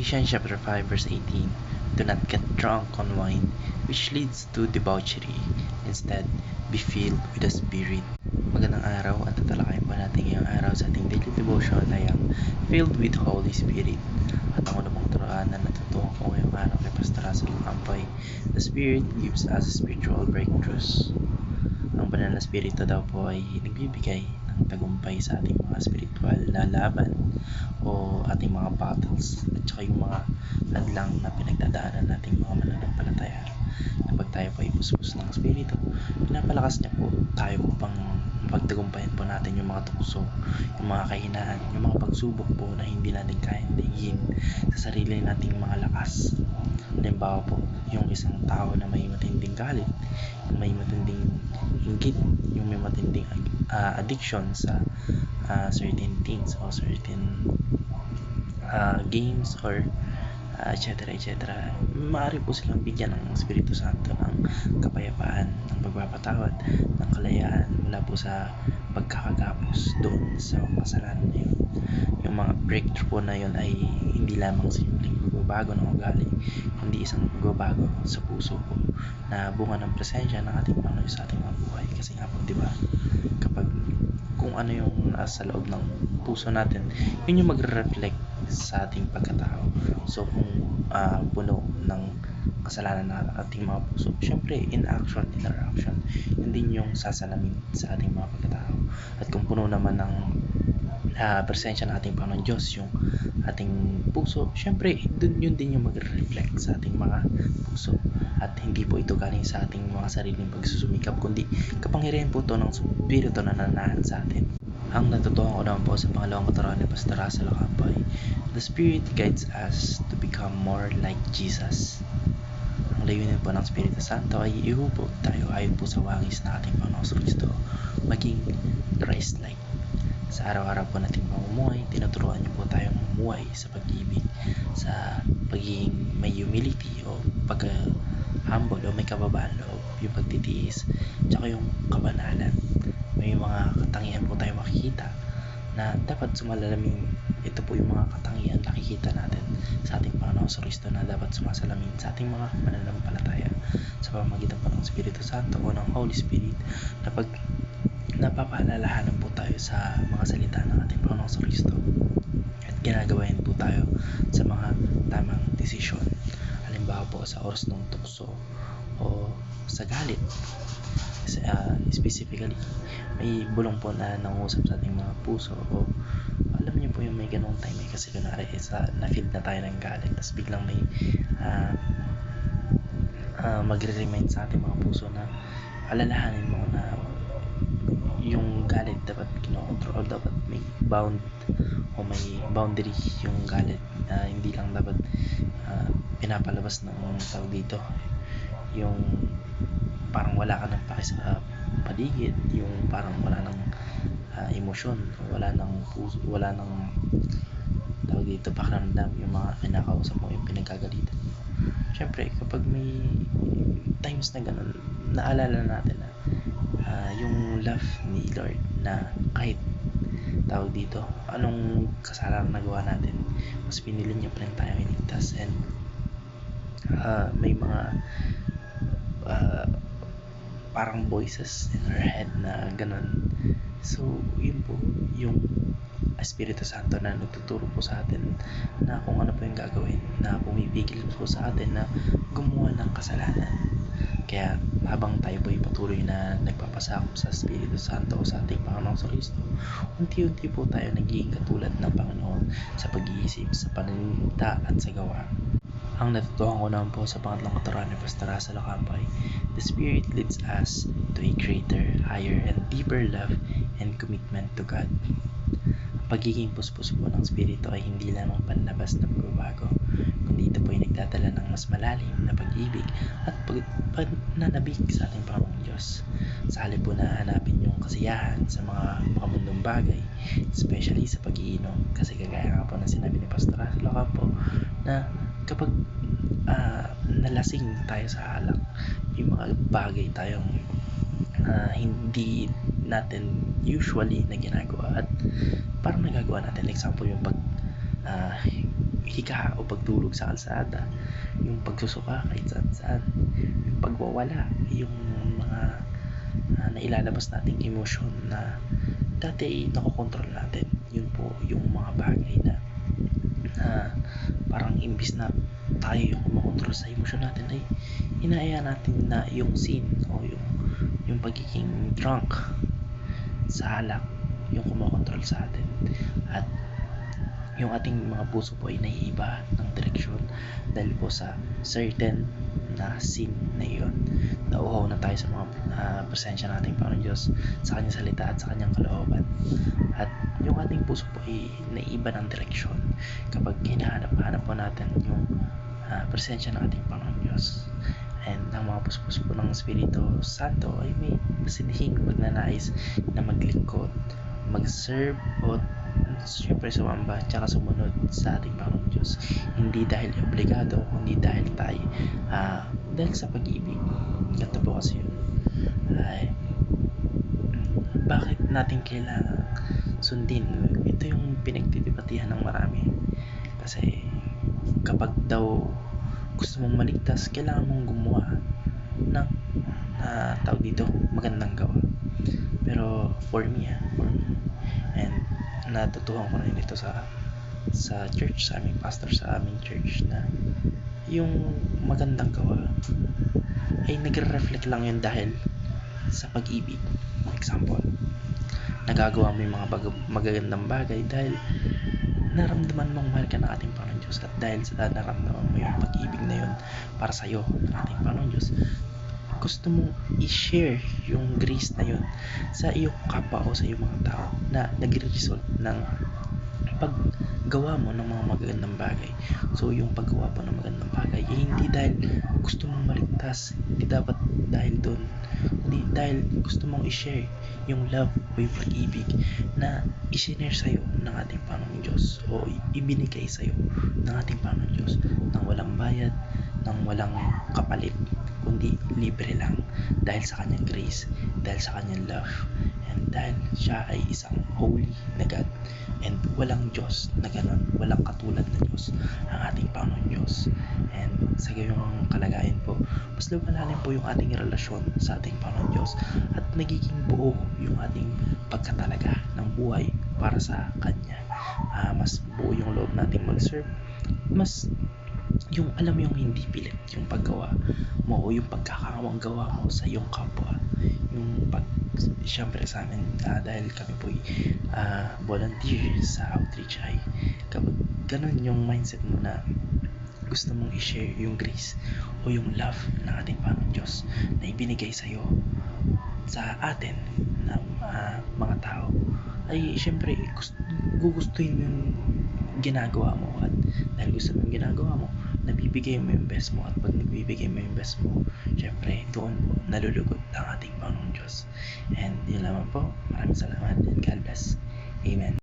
Ephesians chapter 5 verse 18, "Do not get drunk on wine, which leads to debauchery. Instead, be filled with the Spirit." Magandang araw at tatalakayin po natin ngayong araw sa ating daily devotion ay ang filled with Holy Spirit. At ang unang turuan na natutuhan ko ngayong araw kay Pastor Russell Campoy, the Spirit gives us spiritual breakthroughs. Ang banal na spirito daw po ay nagbibigay ng tagumpay sa ating mga spiritual na laban o ating mga battles at saka yung mga hadlang na pinagdadaanan nating mga mananampalataya. Kapag tayo po ay puspos ng spirito, pinapalakas niya po tayo upang mapagtagumpayan po natin yung mga tukso, yung mga kahinaan, yung mga pagsubok po na hindi natin kayang daigin sa sarili nating mga lakas. Halimbawa po, yung isang tao na may matinding galit, may matinding inggit, yung may matinding addiction sa certain things o certain games or etc. Maaari po silang bigyan ng Espiritu Santo ng kapayapaan, ng pagpapatawad, ng kalayaan mula po sa pagkakagapos doon sa kasalanan na yun. Yung mga breakthrough po na yun ay hindi lamang simpleng pagbabago ng ugali, kundi isang pagbabago sa puso po na bunga ng presensya ng ating Panginoon sa ating mga buhay. Kasi nga po, di ba, kapag kung ano yung nasa loob ng puso natin, yun yung magre-reflect sa ating pagkatao. So kung puno ng kasalanan na ating mga puso, syempre inaction, interaction, yun din yung sasalamin sa ating mga pagkatao. At kung puno naman ng presensya ng ating Panginoon Diyos yung ating puso, syempre yun din yung magre-reflect sa ating mga puso. At hindi po ito galing sa ating mga sariling pagsusumikap, kundi kapangyarihan po ito ng Espiritu na nananahan sa atin. Ang natutuhan ko naman po sa pangalawang katarungan ni Pastor Russell Campoy, the Spirit guides us to become more like Jesus. Ang layunin po ng Espiritu Santo ay ihubog tayo ayon po sa wangis na ating Panginoong Kristo, maging Christ-like. Sa araw-araw po nating pamumuhay, tinuturuan niyo po tayong mamuhay sa pag-ibig, sa pagiging may humility o pag-humble o may kababaan loob, yung pagtitiis, tsaka yung kabanalan. May mga katangian po tayo makikita na dapat sumalalamin. Ito po yung mga katangian nakikita natin sa ating Panginoong Kristo na dapat sumasalamin sa ating mga mananampalataya sa pamamagitan po ng Espiritu Santo o ng Holy Spirit na pag napapaalalahanan po tayo sa mga salita ng ating Panginoong Kristo at ginagawain po tayo sa mga tamang desisyon. Halimbawa po sa oras ng tukso o sa galit. Specifically, may bulong po na nangusap sa ating mga puso o alam niyo po yung may ganong time kasi kunwari na-feel na tayo ng galit tapos biglang may magre-remind sa ating mga puso na alalahanin mo na yung galit dapat kinokontrol, dapat may bound o may boundary yung galit, hindi lang dapat pinapalabas ng tawag dito yung parang wala ka ng paki sa paligid, yung parang wala ng emosyon, wala ng puso, wala ng tawag dito pakiramdam yung mga kinakausap mo, yung pinagkagalitan mo. Syempre kapag may times na ganun, naalala natin na yung love ni Lord na kahit tawag dito anong kasalanan nagawa natin, mas pinili niya pa rin tayo iligtas. And may mga parang voices in our head na ganun. So yun po yung Espiritu Santo na nagtuturo po sa atin na kung ano po yung gagawin, na pumipigil po sa atin na gumawa ng kasalanan. Kaya habang tayo po ay patuloy na nagpapasakop sa Espiritu Santo o sa ating Panginoong Kristo, unti-unti po tayo nagiging katulad ng Panginoon sa pag-iisip, sa pananalita at sa gawa. Ang natutuhan ko naman po sa pangatlong katarungan ni Pastor Russell Campoy, the Spirit leads us to a greater, higher, and deeper love and commitment to God. Ang pagiging puspos po ng Espiritu ay hindi lamang panlabas na pagbabago, kundi ito po ay nagdadala ng mas malalim na pag-ibig at pananabik sa ating Panginoong Diyos. Sa halip po na hanapin yung kasiyahan sa mga makamundong bagay, especially sa pag-iinom, kasi kagaya nga po na sinabi ni Pastor Russell Campoy na kapag nalasing tayo sa alak, yung mga bagay tayong hindi natin usually na ginagawa at parang nagagawa natin. Example yung pag paghiga o pagtulog sa kalsada, yung pagsusuka kahit saan-saan, yung pagwawala, yung mga nailalabas nating emosyon na dati nakokontrol natin. Yun po yung mga bagay na parang imbis na tayo yung kumokontrol sa emosyon natin, ay inaaya natin na yung sin o yung pagiging drunk sa alak yung kumokontrol sa atin, at yung ating mga puso po ay naiiba ng direksyon dahil po sa certain na sin na iyon. Nauuhaw na tayo sa mga presensya nating Panginoon Diyos, sa kanyang salita at sa kanyang kalooban, at yung ating puso po ay naiiba ng direksyon kapag hinahanap-hanap po natin yung presensya ng ating Panginoon Diyos. And ang mga puso po ng Espiritu Santo ay may masinhing pagnanais na maglingkod, mag-serve, o siyempre sumamba tsaka sumunod sa ating Panginoon Diyos, hindi dahil obligado, hindi dahil tayo dahil sa pag-ibig. Ganito po kasi yun. Bakit natin kailangan sundin? Ito yung pinagdidebatihan ng marami, kasi kapag daw gusto mong maligtas, kailangan mong gumawa ng tawag dito, magandang gawa. Pero for me, and natutuhan ko rin ito sa church, sa aming pastor sa aming church, na yung magandang gawa ay nagre-reflect lang yun dahil sa pag-ibig. Example, nagagawa mo yung mga magagandang bagay dahil naramdaman mong mahal ka ng ating Panginoon Diyos, at dahil sa naramdaman mo yung pag-ibig na yun para sa'yo ng ating Panginoon Diyos, gusto mong i-share yung grace na yun sa iyong kapwa o sa iyong mga tao na nagre-result ng paggawa mo ng mga magagandang bagay. So yung paggawa po ng magandang bagay ay hindi dahil gusto mong maligtas, hindi dapat dahil doon, hindi dahil gusto mong i-share yung love o yung pag-ibig na i-share sa'yo ng ating Panginoon Diyos o ibinigay sa'yo ng ating Panginoon Diyos nang walang bayad, nang walang kapalit, kundi libre lang dahil sa kanyang grace, dahil sa kanyang love, and dahil siya ay isang holy na God, and walang Diyos na ganon, walang katulad na Diyos ang ating Panginoon Diyos. And sa gayong kalagayan po, mas lumalalim po yung ating relasyon sa ating Panginoon Diyos, at nagiging buo yung ating pagkatalaga ng buhay para sa Kanya. Mas buo yung loob nating mag-serve, mas yung alam mo yung hindi pilit yung paggawa mo o yung pagkakawang gawa mo sa iyong kapwa, yung siyempre sa amin, dahil kami po volunteer sa outreach, ay kapag ganun yung mindset mo na gusto mong i-share yung grace o yung love ng ating Panginoon Diyos na ibinigay sa'yo sa atin na mga tao, ay siyempre gugustuhin mo yung ginagawa mo, at dahil gusto mo yung ginagawa mo, nabibigay mo yung best mo, at pag nagbibigay mo yung best mo, syempre doon po nalulugod ang ating Panginoon Diyos. And yun lamang po, maraming salamat and God bless. Amen.